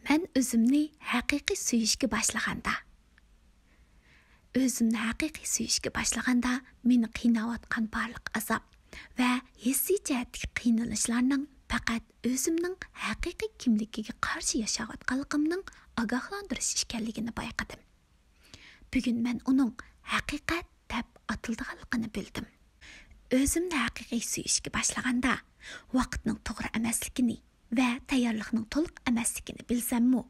Mən özümni haqiqiy suyishga başlaganda. Özümni haqiqiy suyishga başlaganda meni qiynayotgan barliq azob va hissiy jihatdagi qiynalishlarning faqat o'zimning haqiqiy kimligiga qarshi yashayotganligimning ogohlantirish ekanligini bayqadim. Bugun men uning haqiqat deb atilganligini bildim. Özümni haqiqiy suyishga başlaganda vaqtning to'g'ri emasligini va tayyorlikning to'liq emasligini bilsammi,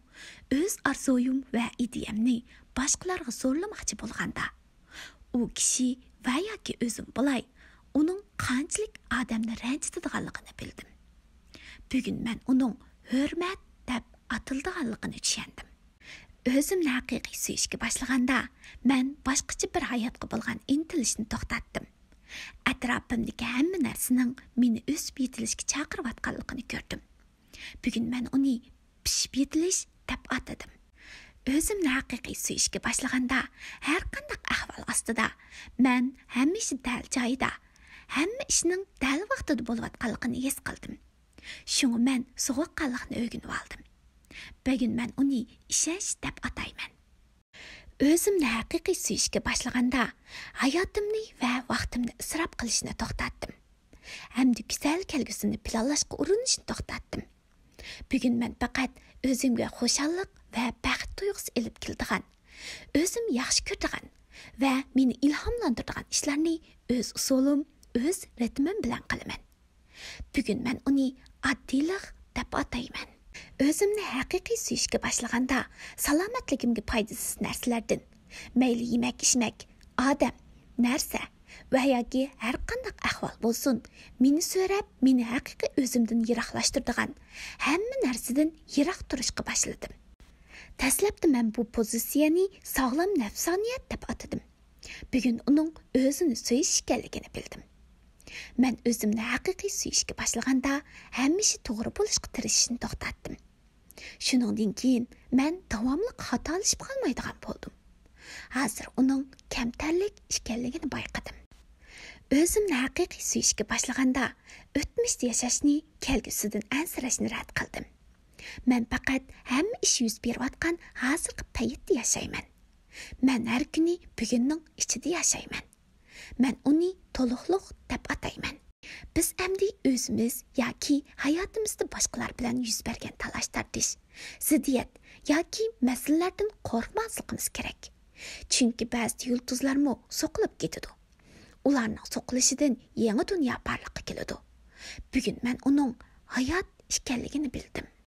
o'z arzuyum va ideyamni boshqalarga zo'rlamoqchi bo'lganda, u kishi va yoki o'zim bo'lay, uning qanchalik odamni ranjitadiganligini bildim. Bugun men uning hurmat deb atilganligini tushundim. O'zimni haqiqiy suyishga başlaganda, men boshqacha bir hayotga bo'lgan intilishni to'xtatdim. Atrofimdagi hamma narsaning meni o'sib yetilishga chaqirayotganligini ko'rdim. Bugun men uni pishib yetilish deb atadim. O'zimni haqiqiy suyishga başlaganda, har qanday ahvol ostida men hamisha dal joyida, hamma ishning dal vaqtida bo'layotganligini his qildim. Shunga men sovuqqonlikni o'rganib oldim. Bugun men uni ishonch deb atayman. O'zimni haqiqiy suyishga başlaganda, hayotimni va vaqtimni isrof qilishni to'xtatdim. Hamda go'zal kelgusini planlashga urinishni to'xtatdim. Bugun men faqat o'zimga xushallik va baxt tuyg'usi elib keladigan, o'zim yaxshi ko'radigan va meni ilhomlantiradigan ishlarni o'z usulim, o'z ritmim bilan qilaman. Bugun men uni oddiylik deb atayman. O'zimni haqiqiy suyishga başlaganda, salomatligimga foydasiz narsalardan, mayli yemak-ichmak, odam, narsa va yoki har qanday ahvol bo'lsin, meni so'rab, meni haqiqiy o'zimdan yiroqlashtiradigan hamma narsadan yiroq turishga boshladim. Dastlabda men bu pozitsiyani sog'lom nafsoniyat deb atadim. Bugun uning o'zini suyish ekanligini bildim. Men o'zimni haqiqiy suyishga başlaganda, hamisha to'g'ri bo'lishga tirishishni to'xtatdim. Shuningdan keyin men davomli xatolashib qolmaydigan bo'ldim. Hozir uning kamtarlik ekanligini bayqadim. O'zimni haqiqiy suyishga başlaganda, o'tmishda yashashni, kelgusidan ansirashni rad qildim. Men faqat hamma ish yuz berayotgan hozirgi paytda yashayman. Men har kuni bugunning ichida yashayman. Men uni to'liqlik deb atayman. Biz endi o'zimiz yoki hayotimizda boshqalar bilan yuz bergan talash-tartish, ziddiyat yoki masalalardan qo'rqmasligimiz kerak. Chunki ba'zi yulduzlarmi so'qilib ketadi. Ularning so'qilishidan yangi dunyo barliqqa keladi. Bugun men uning hayot ekanligini bildim.